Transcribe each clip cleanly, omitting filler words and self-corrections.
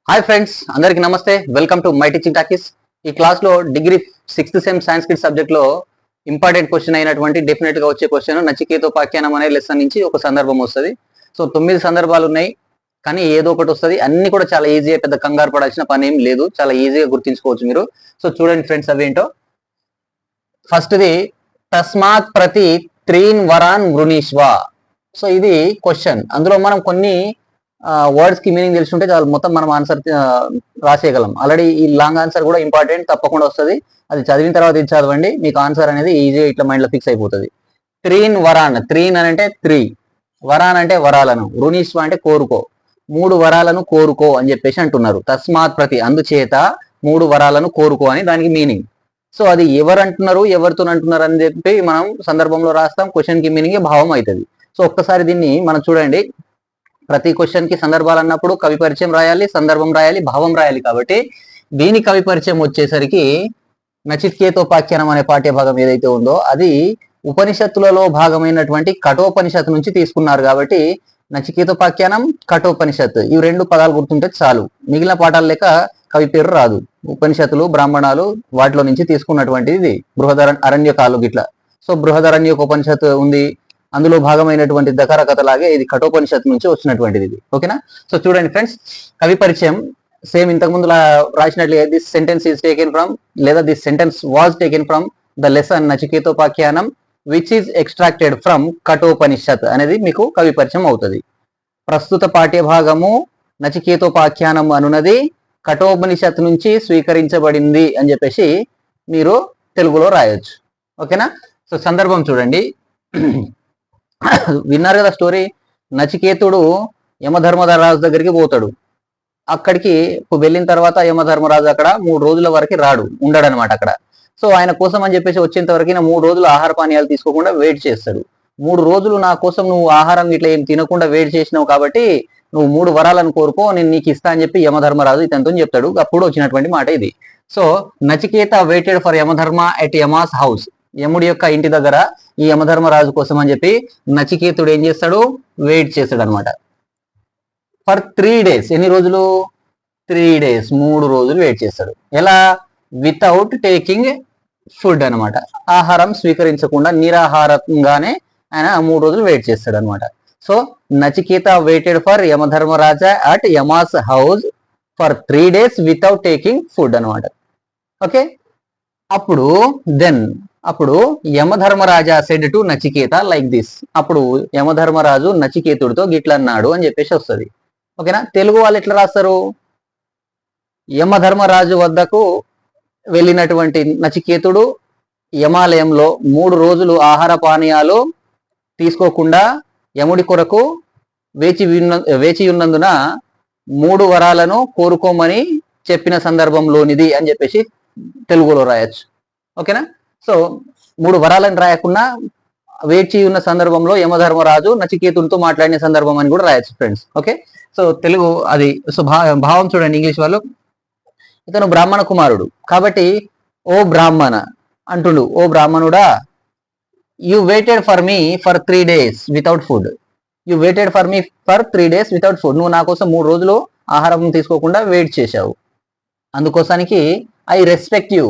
Hi friends, అందరికీ నమస్తే. Welcome to my teaching talkies. ఈ క్లాస్ లో degree 6th sem Sanskrit subject లో ఇంపార్టెంట్ క్వశ్చన్ అయినటువంటి డెఫినెట్ గా వచ్చే క్వశ్చన్ నచికేతోపాఖ్యానం అనే లెసన్ నుంచి ఒక సందర్భం వస్తుంది. సో 9 సందర్భాలు ఉన్నాయి, కానీ ఏదో ఒకటి వస్తుంది. అన్ని కూడా చాలా ఈజీగా, పెద్ద కంగారు పడాల్సిన పని ఏం లేదు, చాలా ఈజీగా గుర్తించుకోవచ్చు మీరు. సో చూడండి ఫ్రెండ్స్, అవేంటో. ఫస్ట్ది తస్మాత్ ప్రతి త్రీన్ వరాన్ వృణీష్వా. సో ఇది క్వశ్చన్. అందులో మనం కొన్ని వర్డ్స్ కి మీనింగ్ తెలుసుంటే చాలు, మొత్తం మనం ఆన్సర్ రాసేయగలం. ఆల్రెడీ ఈ లాంగ్ ఆన్సర్ కూడా ఇంపార్టెంట్, తప్పకుండా వస్తుంది. అది చదివిన తర్వాత ఇది చదవండి, మీకు ఆన్సర్ అనేది ఈజీగా ఇట్లా మైండ్ లో ఫిక్స్ అయిపోతుంది. త్రీన్ వరాన్, త్రీన్ అని అంటే 3, వరాన్ అంటే వరాలను, వృణీష్వ అంటే కోరుకో, 3 వరాలను కోరుకో అని చెప్పేసి అంటున్నారు. తస్మాత్ ప్రతి, అందుచేత 3 వరాలను కోరుకో అని దానికి మీనింగ్. సో అది ఎవరు అంటున్నారు, ఎవరితో అంటున్నారు అని చెప్పి మనం సందర్భంలో రాస్తాం. క్వశ్చన్ కి మీనింగ్ భావం అవుతుంది. సో ఒక్కసారి దీన్ని మనం చూడండి. ప్రతి క్వశ్చన్ కి సందర్భాలు అన్నప్పుడు కవి పరిచయం రాయాలి, సందర్భం రాయాలి, భావం రాయాలి. కాబట్టి దీని కవి పరిచయం వచ్చేసరికి నచికేతోపాఖ్యానం అనే పాఠ్యభాగం ఏదైతే ఉందో అది ఉపనిషత్తులలో భాగమైనటువంటి కఠోపనిషత్తు నుంచి తీసుకున్నారు. కాబట్టి నచికేతోపాఖ్యానం, కఠోపనిషత్తు, ఇవి 2 పదాలు గుర్తుంటే చాలు. మిగిలిన పాఠాలు లేక కవి పేరు రాదు. ఉపనిషత్తులు, బ్రాహ్మణాలు వాటిలో నుంచి తీసుకున్నటువంటిది ఇది. అరణ్యకాలు గిట్లా. సో బృహదరణ్యకోపనిషత్తు ఉంది, అందులో భాగమైనటువంటి దకర కథలాగే ఇది కఠోపనిషత్తు నుంచి వచ్చినటువంటిది ఇది. ఓకేనా? సో చూడండి ఫ్రెండ్స్, కవి పరిచయం సేమ్ ఇంతకు ముందు రాసినట్లుగా this sentence is taken from, లేదా this sentence was taken from the lesson Nachiketopakhyanam which is extracted from Kathopanishad అనేది మీకు కవి పరిచయం అవుతుంది. ప్రస్తుత పాఠ్యభాగము నచికేతోపాఖ్యానం అనున్నది కఠోపనిషత్ నుంచి స్వీకరించబడింది అని చెప్పేసి మీరు తెలుగులో రాయొచ్చు. ఓకేనా? సో సందర్భం చూడండి. విన్నారు కదా స్టోరీ. నచికేతుడు యమధర్మరాజు దగ్గరికి పోతాడు. అక్కడికి వెళ్ళిన తర్వాత యమధర్మరాజు అక్కడ 3 రోజుల వరకు ఉండడనమాట అక్కడ. సో ఆయన కోసం అని చెప్పేసి వచ్చేంత వరకు 3 రోజులు ఆహార పానీయాలు తీసుకోకుండా వెయిట్ చేస్తాడు. 3 రోజులు నా కోసం నువ్వు ఆహారం ఇట్లా ఏం తినకుండా వెయిట్ చేసినావు, కాబట్టి నువ్వు 3 వరాలను కోరుకో, నేను నీకు ఇస్తా అని చెప్పి యమధర్మరాజు ఇతనితో చెప్తాడు. అప్పుడు వచ్చినటువంటి మాట ఇది. So Nachiketa waited for Yamadharma at Yama's house. యముడి యొక్క ఇంటి దగ్గర ఈ యమధర్మరాజు కోసం అని చెప్పి నచికేతుడు ఏం చేస్తాడు, వెయిట్ చేస్తాడు అనమాట. For 3 days. ఎన్ని రోజులు? 3 days, 3 రోజులు వెయిట్ చేస్తాడు. ఎలా? వితౌట్ టేకింగ్ ఫుడ్ అనమాట. ఆహారం స్వీకరించకుండా నిరాహారంగానే ఆయన 3 రోజులు వెయిట్ చేస్తాడు అనమాట. So Nachiketa waited for Yamadharmaraja at Yama's house for 3 days without taking food అనమాట. ఓకే. అప్పుడు Yamadharmaraja said to Nachiketa like this. అప్పుడు యమధర్మరాజు నచికేతుడితో గిట్ల అన్నాడు అని చెప్పేసి వస్తుంది. ఓకేనా? తెలుగు వాళ్ళు ఎట్లా రాస్తారు? యమధర్మరాజు వద్దకు వెళ్ళినటువంటి నచికేతుడు యమాలయంలో 3 రోజులు ఆహార పానీయాలు తీసుకోకుండా యముడి కొరకు వేచి ఉన్నందున 3 వరాలను కోరుకోమని చెప్పిన సందర్భంలోనిది అని చెప్పేసి తెలుగులో రాయొచ్చు. ఓకేనా? సో 3 వరాలను రాయకుండా వేచి ఉన్న సందర్భంలో యమధర్మరాజు నచికేతుడితో మాట్లాడిన సందర్భం అని కూడా రాయొచ్చు ఫ్రెండ్స్. ఓకే. సో తెలుగు అది. సో భావం చూడండి. ఇంగ్లీష్ వాళ్ళు, ఇతను బ్రాహ్మణ కుమారుడు కాబట్టి ఓ బ్రాహ్మణ అంటుండు, ఓ బ్రాహ్మణుడా, you waited for me for 3 days without food. You waited for me for 3 days without food. నువ్వు నా కోసం 3 రోజులు ఆహారం తీసుకోకుండా వెయిట్ చేశావు. అందుకోసానికి ఐ రెస్పెక్ట్ యూ.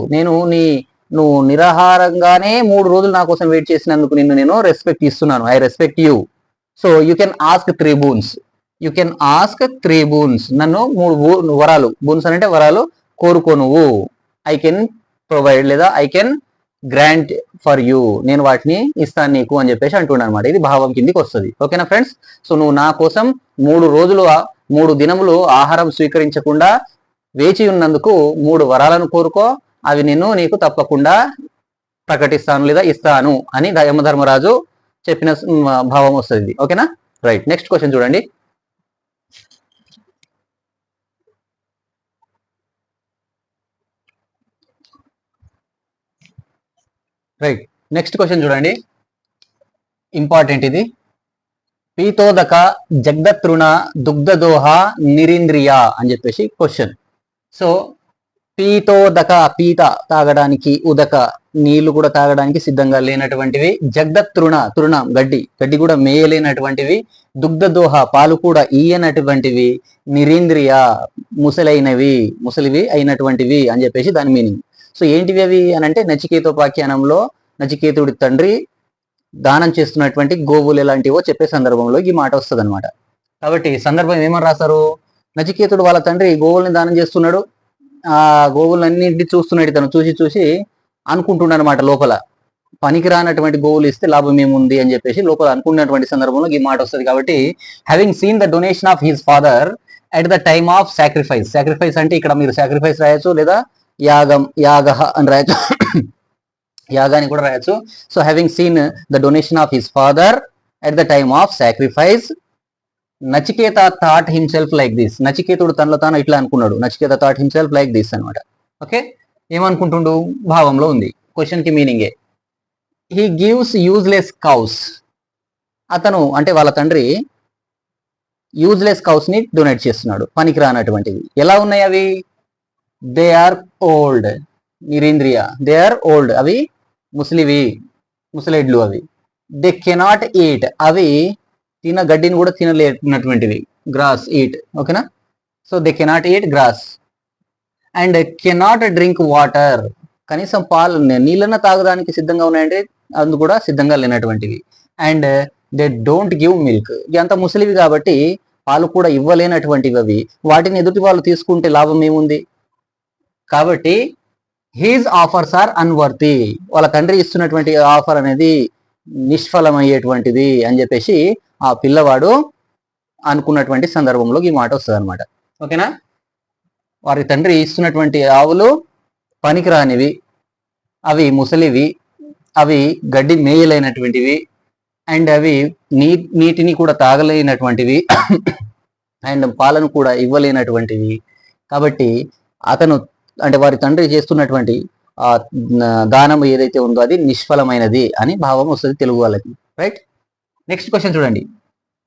నువ్వు నిరాహారంగానే 3 రోజులు నా కోసం వెయిట్ చేసినందుకు నేను రెస్పెక్ట్ ఇస్తున్నాను. I respect you. So you can ask 3 boons. You can ask 3 boons. నన్ను 3 వరాలు, బూన్స్ అంటే వరాలు, కోరుకో నువ్వు. ఐ కెన్ ప్రొవైడ్, లేదా I can grant for you. నేను వాటిని ఇస్తాను నీకు అని చెప్పేసి అంటున్నాను అనమాట. ఇది భావం కిందికి వస్తుంది. ఓకేనా ఫ్రెండ్స్? సో నువ్వు నా కోసం 3 దినములు ఆహారం స్వీకరించకుండా వేచి ఉన్నందుకు 3 వరాలను కోరుకో, అవి నీకు తప్పకుండా ప్రకటిస్తాను లేదా ఇస్తాను అని యమధర్మరాజు చెప్పిన భావం వస్తుంది. ఓకేనా? రైట్. నెక్స్ట్ క్వశ్చన్ చూడండి. రైట్. నెక్స్ట్ క్వశ్చన్ చూడండి, ఇంపార్టెంట్ ఇది. పీతోదక జగ్దతృణ దుగ్ధదోహ నిరింద్రియ అని చెప్పేసి క్వశ్చన్. సో పీతోదక పీత తాగడానికి, ఉదక నీళ్లు కూడా తాగడానికి సిద్ధంగా లేనటువంటివి, తృణం గడ్డి కూడా మేయలేనటువంటివి, దుగ్ధదోహ పాలు కూడా ఈయనటువంటివి, నిరీంద్రియ ముసలివి అయినటువంటివి అని చెప్పేసి దాని మీనింగ్. సో ఏంటివి అవి అని అంటే నచికేతోపాఖ్యానంలో నచికేతుడి తండ్రి దానం చేస్తున్నటువంటి గోవులు ఎలాంటివో చెప్పే సందర్భంలో ఈ మాట వస్తుంది అనమాట. కాబట్టి సందర్భం ఏమని రాస్తారు, నచికేతుడు వాళ్ళ తండ్రి గోవుల్ని దానం చేస్తున్నాడు, ఆ గోవులన్నింటినీ చూస్తున్నాడు, తను చూసి అనుకుంటున్నాడు అనమాట లోపల, పనికిరానటువంటి గోవులు ఇస్తే లాభం ఏముంది అని చెప్పేసి లోపల అనుకున్నటువంటి సందర్భంలో ఈ మాట వస్తుంది. కాబట్టి having seen the donation of his father at the time of sacrifice అంటే ఇక్కడ మీరు సాక్రిఫైస్ రాయొచ్చు, లేదా యాగ అని రాయొచ్చు, యాగాని కూడా రాయొచ్చు. So having seen the donation of his father at the time of sacrifice, Nachiketa thought himself like this, నచికేతుడు తనలో తాను ఇట్లా అనుకున్నాడు, Nachiketa thought himself like this అనమాట. ఓకే, ఏమనుకుంటుండు భావంలో ఉంది, క్వశ్చన్ కి మీనింగే. హీ గివ్స్ యూజ్లెస్ కౌస్, అతను అంటే వాళ్ళ తండ్రి యూజ్లెస్ కౌస్ ని డొనేట్ చేస్తున్నాడు, పనికి రానటువంటివి. ఎలా ఉన్నాయి అవి, దే ఆర్ ఓల్డ్, నిరీంద్రియ, దే ఆర్ ఓల్డ్, అవి ముసలెడ్లు అవి. దే కెనాట్ ఈట్, అవి గడ్డిని కూడా తినలేనటువంటివి, గ్రాస్ ఈట్, ఓకేనా. So they cannot eat grass. And cannot drink water, కనీసం నీళ్ళన్న తాగడానికి సిద్ధంగా ఉన్నాయంటే అందు కూడా సిద్ధంగా లేనటువంటివి. And they don't give milk, అంత ముసలివి కాబట్టి పాలు కూడా ఇవ్వలేనటువంటివి అవి, వాటిని ఎదుటి వాళ్ళు తీసుకుంటే లాభం ఏముంది. కాబట్టి హీజ్ ఆఫర్స్ ఆర్ అన్వర్తి, వాళ్ళ తండ్రి ఇస్తున్నటువంటి ఆఫర్ అనేది నిష్ఫలమయ్యేటువంటిది అని చెప్పేసి ఆ పిల్లవాడు అనుకున్నటువంటి సందర్భంలో ఈ మాట వస్తుంది అనమాట. ఓకేనా, వారి తండ్రి ఇస్తున్నటువంటి ఆవులు పనికిరానివి, అవి ముసలివి, అవి గడ్డి మేయలేనటువంటివి, అండ్ అవి నీటిని కూడా తాగలేనటువంటివి, అండ్ పాలను కూడా ఇవ్వలేనటువంటివి. కాబట్టి అతను అంటే వారి తండ్రి చేస్తున్నటువంటి ఆ దానం ఏదైతే ఉందో అది నిష్ఫలమైనది అని భావం వస్తుంది తెలుగు వాళ్ళకి, రైట్. నెక్స్ట్ క్వశ్చన్ చూడండి,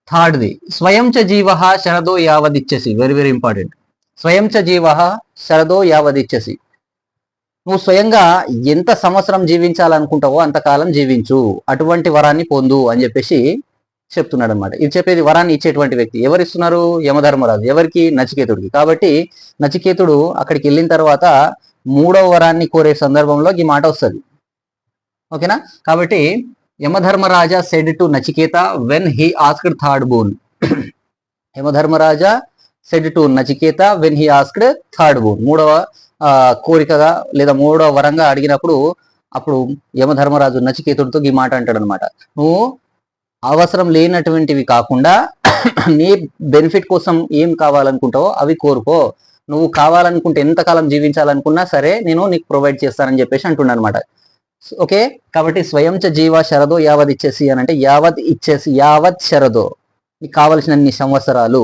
థర్డ్ది. స్వయం చ జీవ శరదో యావదిచ్చసి, వెరీ వెరీ ఇంపార్టెంట్. స్వయం చ జీవ శరదో యావదిచ్చసి, నువ్వు స్వయంగా ఎంత సంవత్సరం జీవించాలనుకుంటావో అంతకాలం జీవించు, అటువంటి వరాన్ని పొందు అని చెప్పేసి చెప్తున్నాడు అనమాట. ఇది చెప్పేది వరాన్ని ఇచ్చేటువంటి వ్యక్తి ఎవరు ఇస్తున్నారు, యమధర్మరాజు. ఎవరికి, నచికేతుడికి. కాబట్టి నచికేతుడు అక్కడికి వెళ్ళిన తర్వాత 3వ వరాన్ని కోరే సందర్భంలో ఈ మాట వస్తుంది, ఓకేనా. కాబట్టి Yamadharmaraja said to Nachiketa when he asked third boon, Yamadharmaraja said to Nachiketa when he asked third boon, 3వ కోరికగా లేదా 3వ వరంగా అడిగినప్పుడు అప్పుడు యమధర్మరాజు నచికేతుడితో ఈ మాట అంటాడు అనమాట, నువ్వు అవసరం లేనటువంటివి కాకుండా నీ బెనిఫిట్ కోసం ఏం కావాలనుకుంటావో అవి కోరుకో, నువ్వు కావాలనుకుంటే ఎంతకాలం జీవించాలనుకున్నా సరే నేను నీకు ప్రొవైడ్ చేస్తానని చెప్పేసి అంటున్నాను అనమాట. ఓకే, కాబట్టి స్వయం చ జీవ శరదో యావత్ ఇచ్చేసి అని అంటే యావత్ శరదో, నీకు కావలసినన్ని సంవత్సరాలు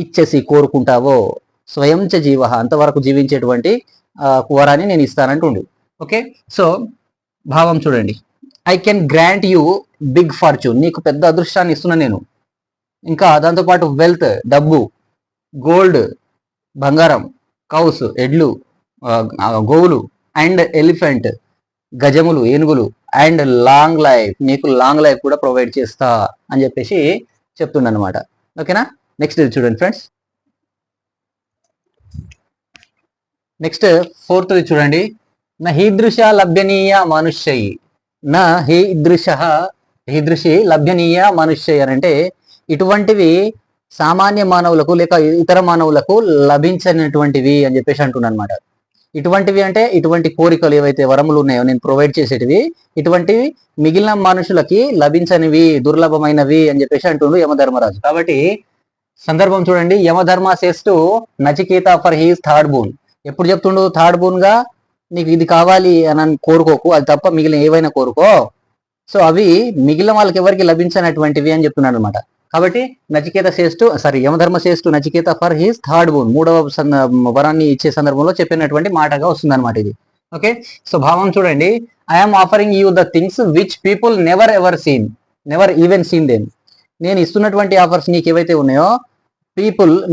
ఇచ్చేసి కోరుకుంటావో, స్వయం చ జీవ అంతవరకు జీవించేటువంటి వరాన్ని నేను ఇస్తానంటుండు. ఓకే, సో భావం చూడండి, I can grant you big fortune, నీకు పెద్ద అదృష్టాన్ని ఇస్తున్నా నేను. ఇంకా దాంతోపాటు వెల్త్, డబ్బు, గోల్డ్, బంగారం, కౌస్, ఎడ్లు, గోవులు, అండ్ ఎలిఫెంట్, గజములు, ఏనుగులు, అండ్ లాంగ్ లైఫ్, నీకు లాంగ్ లైఫ్ కూడా ప్రొవైడ్ చేస్తా అని చెప్పేసి చెప్తుండ అనమాట. ఓకేనా, నెక్స్ట్ ఇది చూడండి ఫ్రెండ్స్. నెక్స్ట్ 4th చూడండి, నా హీదృశ లభ్యనీయ మనుష్యై, నా హీదృశి లభ్యనీయ మనుష్యై అని అంటే ఇటువంటివి సామాన్య మానవులకు లేక ఇతర మానవులకు లభించినటువంటివి అని చెప్పేసి అంటున్నాను అనమాట. ఇటువంటివి అంటే ఇటువంటి కోరికలు ఏవైతే వరములు ఉన్నాయో నేను ప్రొవైడ్ చేసేటివి, ఇటువంటివి మిగిలిన మనుషులకి లభించనివి, దుర్లభమైనవి అని చెప్పేసి అంటుండు యమధర్మరాజు. కాబట్టి సందర్భం చూడండి, Yamadharma says to Nachiketa for his third boon, ఎప్పుడు చెప్తుండు, థర్డ్ బోన్ గా నీకు ఇది కావాలి అని కోరుకోకు, అది తప్ప మిగిలిన ఏవైనా కోరుకో. సో అవి మిగిలిన వాళ్ళకి ఎవరికి లభించినటువంటివి అని చెప్తున్నాడు అనమాట. కాబట్టి నచికేత శ్రేష్ఠు యమధర్మ శ్రేష్ఠు Nachiketa for his third boon, 3వ వరాన్ని ఇచ్చే సందర్భంలో చెప్పినటువంటి మాటగా వస్తుంది అనమాట ఇది. ఓకే, సో భావం చూడండి, I'm offering you the things which people never even seen them, నేను ఇస్తున్నటువంటి ఆఫర్స్ నీకు ఏవైతే ఉన్నాయో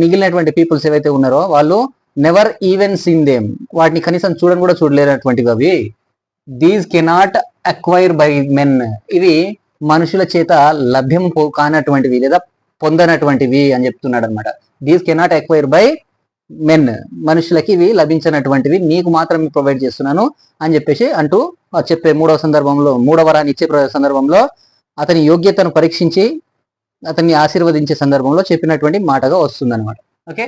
మిగిలినటువంటి పీపుల్స్ ఏవైతే ఉన్నారో వాళ్ళు నెవర్ ఈవెన్ సీన్ దేమ్, వాటిని కనీసం చూడని కూడా చూడలేనటువంటివి అవి. These cannot acquire by men, ఇవి మనుషుల చేత లభ్యం కానటువంటివి లేదా పొందనటువంటివి అని చెప్తున్నాడు అనమాట. These cannot acquire by men, మనుషులకి ఇవి లభించినటువంటివి, నీకు మాత్రమే ప్రొవైడ్ చేస్తున్నాను అని చెప్పేసి అంటూ చెప్పే మూడవ వరాన్ని ఇచ్చే సందర్భంలో అతని యోగ్యతను పరీక్షించి అతన్ని ఆశీర్వదించే సందర్భంలో చెప్పినటువంటి మాటగా వస్తుంది అనమాట. ఓకే,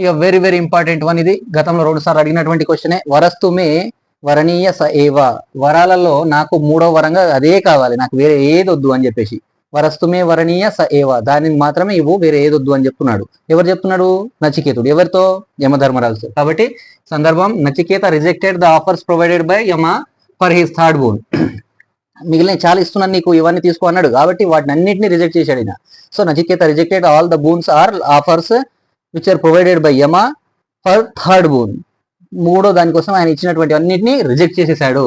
ఇక వెరీ వెరీ ఇంపార్టెంట్ వన్ ఇది, గతంలో 2 సార్లు అడిగినటువంటి క్వశ్చనే. వరస్తుమే వరణీయ స ఏవ, వరాలలో నాకు 3వ వరంగా అదే కావాలి, నాకు వేరే ఏది వద్దు అని చెప్పేసి. వరస్తుమే వరణీయ స ఏవ, దానిని మాత్రమే ఇవ్వు, వేరే ఏదొద్దు అని చెప్తున్నాడు. ఎవరు చెప్తున్నాడు? నచికేతుడు. ఎవరితో? యమధర్మరాజుతో. కాబట్టి సందర్భం, Nachiketa rejected the offers provided by Yama for his third bone. మిగిలిన చాలా ఇస్తున్నాను నీకు, ఇవన్నీ తీసుకో అన్నాడు కాబట్టి వాటిని అన్నింటినీ రిజెక్ట్ చేశాడు ఈయన. So Nachiketa rejected all the boons or offers which are provided by Yama for third boon. మూడో దానికోసం ఆయన ఇచ్చినటువంటి అన్నింటినీ రిజెక్ట్ చేసేసాడు.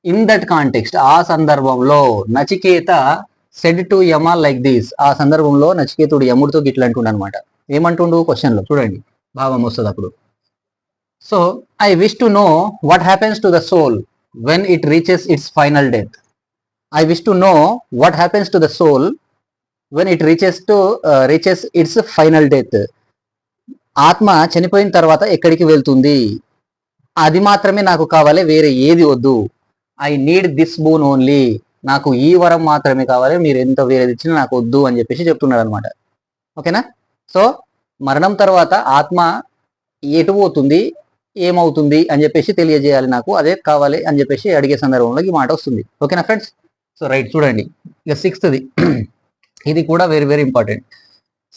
ఇన్ దట్ కాంటెక్స్ట్, ఆ సందర్భంలో Nachiketa said to Yama like this, ఆ సందర్భంలో నచికేతుడు యముడితో గిట్ల అంటుండ అనమాట. ఏమంటుండు క్వశ్చన్ లో చూడండి, భావం వస్తుంది అప్పుడు. So I wish to know what happens to the soul when it reaches its final death. I wish to know what happens to the soul when it reaches its final death. ఆత్మ చనిపోయిన తర్వాత ఎక్కడికి వెళ్తుంది, అది మాత్రమే నాకు కావాలి, వేరే ఏది వద్దు. I need this bone only, నాకు ఈ వరం మాత్రమే కావాలి, మీరు ఎంత వేరేది ఇచ్చినా నాకు వద్దు అని చెప్పేసి చెప్తున్నాడు అనమాట. ఓకేనా? సో మరణం తర్వాత ఆత్మ ఎటు పోతుంది, ఏమవుతుంది అని చెప్పేసి తెలియజేయాలి, నాకు అదే కావాలి అని చెప్పేసి అడిగే సందర్భంలో ఈ మాట వస్తుంది. ఓకేనా ఫ్రెండ్స్? సో రైట్, చూడండి ఇక 6th ఇది కూడా వెరీ వెరీ ఇంపార్టెంట్.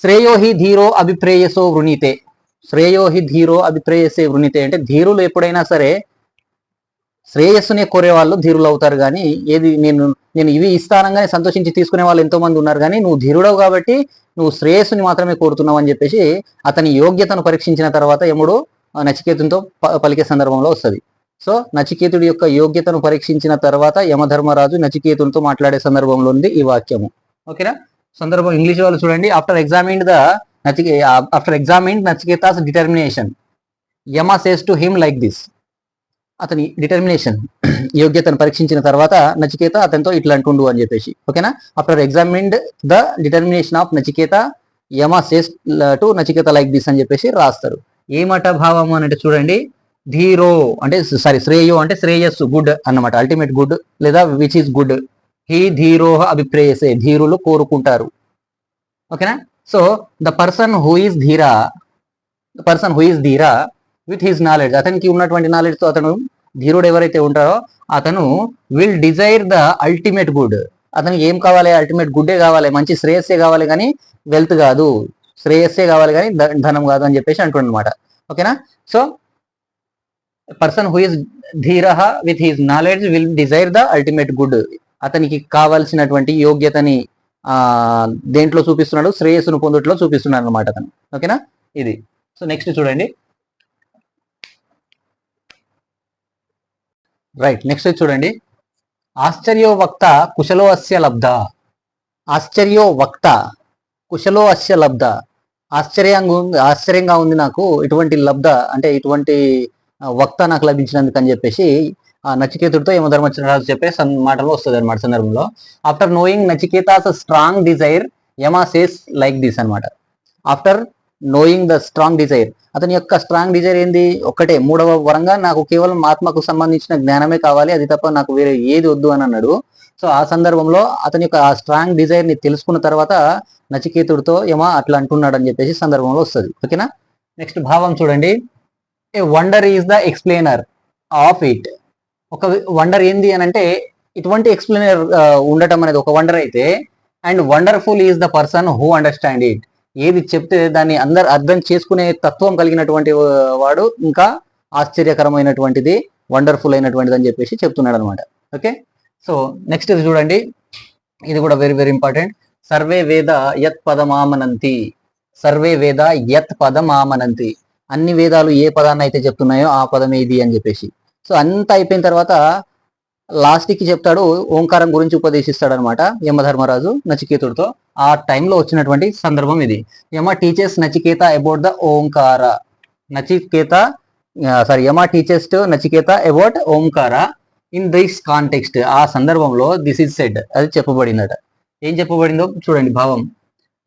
శ్రేయోహి ధీరో అభిప్రేయసో వృణీతే. శ్రేయోహి ధీరో అభిప్రేయసే వృణీతే అంటే ధీరులు ఎప్పుడైనా సరే శ్రేయస్సునే కోరే వాళ్ళు ధీరులు అవుతారు, కానీ ఏది నేను ఇవి ఇస్తానంగానే సంతోషించి తీసుకునే వాళ్ళు ఎంతో మంది ఉన్నారు, కానీ నువ్వు ధీరుడవు కాబట్టి నువ్వు శ్రేయస్సుని మాత్రమే కోరుతున్నావు అని చెప్పేసి అతని యోగ్యతను పరీక్షించిన తర్వాత యముడు నచికేతునితో పలికే సందర్భంలో వస్తుంది. సో నచికేతుడి యొక్క యోగ్యతను పరీక్షించిన తర్వాత యమధర్మరాజు నచికేతునితో మాట్లాడే సందర్భంలో ఉంది ఈ వాక్యము. ఓకేనా? సందర్భం ఇంగ్లీష్ వాళ్ళు చూడండి. After examined Nachiketa's determination, Yama says to him like this. అతని డిటర్మినేషన్, యోగ్యతను పరీక్షించిన తర్వాత నచికేత అతనితో ఇట్లా అంటుండు అని చెప్పేసి. ఓకేనా? After examined the determination of Nachiketa, Yama says to Nachiketa like this అని చెప్పేసి రాస్తారు. ఏమట భావము అని అంటే చూడండి, ధీరో అంటే శ్రేయో అంటే శ్రేయస్సు, గుడ్ అన్నమాట, అల్టిమేట్ గుడ్ లేదా విచ్ ఈస్ గుడ్. హీ ధీరోహ అభిప్రేయసే, ధీరులు కోరుకుంటారు. ఓకేనా? So the person who is ధీరా విత్ హిస్ నాలెడ్జ్, అతనికి ఉన్నటువంటి నాలెడ్జ్ తో అతను ధీరుడు ఎవరైతే ఉంటారో అతను will desire the ultimate good. అతనికి ఏం కావాలి? అల్టిమేట్ గుడ్డే కావాలి, మంచి శ్రేయస్సే కావాలి, కానీ వెల్త్ కాదు, శ్రేయస్సే కావాలి కానీ ధనం కాదు అని చెప్పేసి అంటుండ అనమాట. ఓకేనా? సో పర్సన్ హూ ఇస్ ధీరః with his knowledge will desire the ultimate good. అతనికి కావాల్సినటువంటి యోగ్యతని దేంట్లో చూపిస్తున్నాడు? శ్రేయస్సును పొందుట్లో చూపిస్తున్నాడు అనమాట అతను. ఓకేనా? ఇది. సో నెక్స్ట్ చూడండి, రైట్, నెక్స్ట్ చూడండి. ఆశ్చర్యో వక్త కుశలో అస్య లబ్ధ. ఆశ్చర్యో వక్త కుశలో అస్య లబ్ధ, ఆశ్చర్యంగా ఉంది నాకు ఇటువంటి లబ్ధ అంటే ఇటువంటి వక్త నాకు లభించినందుకు అని చెప్పేసి నచికేతుడితో యమధర్మరాజు చెప్పే మాటలో వస్తుంది అనమాట సందర్భంలో. After knowing Nachiketa's strong desire Yama says like this అనమాట. After knowing the strong desire, అతని యొక్క స్ట్రాంగ్ డిజైర్ ఏంది? ఒక్కటే, 3వ వరంగా నాకు కేవలం ఆత్మకు సంబంధించిన జ్ఞానమే కావాలి, అది తప్ప నాకు వేరే ఏది వద్దు అని అన్నాడు. సో ఆ సందర్భంలో అతని యొక్క ఆ స్ట్రాంగ్ డిజైర్ ని తెలుసుకున్న తర్వాత నచికేతుడితో యమ అట్లా అంటున్నాడు అని చెప్పేసి సందర్భంలో వస్తుంది. ఓకేనా? నెక్స్ట్ భావం చూడండి. A wonder is the explainer of it. ఒక వండర్ ఏంది అని అంటే ఇటువంటి ఎక్స్ప్లెయినర్ ఉండటం అనేది ఒక వండర్ అయితే, and wonderful is the person who understand it. ఏది చెప్తే దాన్ని అందరు అర్థం చేసుకునే తత్వం కలిగినటువంటి వాడు ఇంకా ఆశ్చర్యకరమైనటువంటిది, వండర్ఫుల్ అయినటువంటిది అని చెప్పేసి చెప్తున్నాడు అనమాట. ఓకే? సో నెక్స్ట్ ఇది చూడండి, ఇది కూడా వెరీ వెరీ ఇంపార్టెంట్. సర్వే వేద యత్ పదమామనంతి. సర్వే వేద యత్ పదమామనంతి, అన్ని వేదాలు ఏ పదాన్ని అయితే చెప్తున్నాయో ఆ పదం ఏది అని చెప్పేసి. సో అంతా అయిపోయిన తర్వాత లాస్ట్ కి చెప్తాడు, ఓంకారం గురించి ఉపదేశిస్తాడు అనమాట యమధర్మరాజు నచికేతుడితో. ఆ టైంలో వచ్చినటువంటి సందర్భం ఇది. Yama teachers Nachiketa about the Omkara. Nachiketa Yama teachers to Nachiketa about Omkara in this context. ఆ సందర్భంలో దిస్ ఇస్ సెడ్, అది చెప్పబడిందట. ఏం చెప్పబడిందో చూడండి భావం.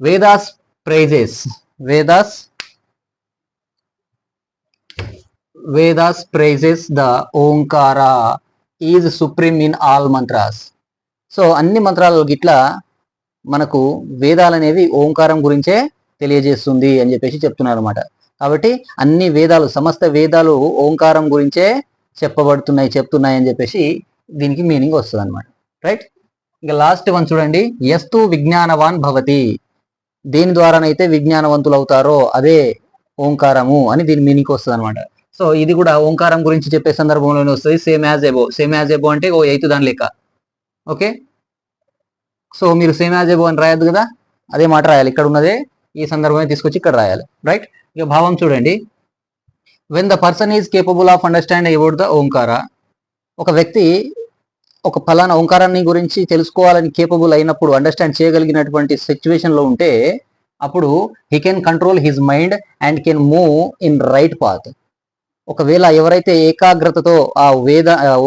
Vedas praises, Vedas praises the Omkara is supreme in all mantras. So అన్ని మంత్రాలలో గిట్లా మనకు వేదాలు అనేవి ఓంకారం గురించే తెలియజేస్తుంది అని చెప్పేసి చెప్తున్నారు అనమాట. కాబట్టి అన్ని వేదాలు, సమస్త వేదాలు ఓంకారం గురించే చెప్తున్నాయి అని చెప్పేసి దీనికి మీనింగ్ వస్తుంది అనమాట. రైట్. ఇక లాస్ట్ వన్ చూడండి. యస్తు విజ్ఞానవాన్ భవతి, దేని ద్వారానైతే విజ్ఞానవంతులు అవుతారో అదే ఓంకారము అని దీని మీనింగ్ వస్తుంది అనమాట. సో ఇది కూడా ఓంకారం గురించి చెప్పే సందర్భంలోనే వస్తుంది. సేమ్ యాజ్ ఎబో అంటే ఓ ఎయిత్ దాని లెక్క. ఓకే. సో మీరు సేమ్ యాజ్ ఎబో అని రాయద్దు కదా, అదే మాట రాయాలి. ఇక్కడ ఉన్నదే ఈ సందర్భంలో తీసుకొచ్చి ఇక్కడ రాయాలి. రైట్. ఇక భావం చూడండి. When the person is capable of understand about the Omkara, ఒక వ్యక్తి ఒక ఫలానా ఓంకారాన్ని గురించి తెలుసుకోవాలని కేపబుల్ అయినప్పుడు, అండర్స్టాండ్ చేయగలిగినటువంటి సిచ్యువేషన్ లో ఉంటే అప్పుడు he can control his mind and can move in right path. ఒకవేళ ఎవరైతే ఏకాగ్రతతో ఆ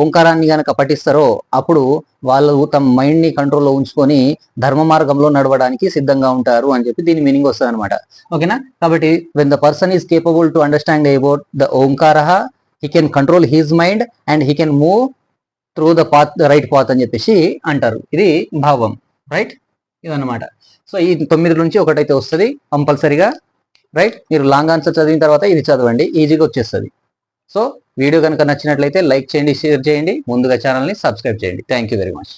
ఓంకారాన్ని గనక పఠిస్తారో అప్పుడు వాళ్ళు తమ మైండ్ ని కంట్రోల్లో ఉంచుకొని ధర్మ మార్గంలో నడవడానికి సిద్ధంగా ఉంటారు అని చెప్పి దీని మీనింగ్ వస్తుంది అనమాట. ఓకేనా. కాబట్టి when the person is capable to understand about the Omkara, he can control his mind and he can move through the right path అని చెప్పేసి అంటారు. ఇది భావం. రైట్. ఇదన్నమాట. సో ఈ 9 నుంచి ఒకటైతే వస్తుంది కంపల్సరీగా. రైట్. మీరు లాంగ్ ఆన్సర్ చదివిన తర్వాత ఇది చదవండి, ఈజీగా వచ్చేస్తుంది. సో వీడియో కనుక నచ్చినట్లయితే లైక్ చేయండి, షేర్ చేయండి, ముందుగా ఛానల్ని సబ్స్క్రైబ్ చేయండి. Thank you very much.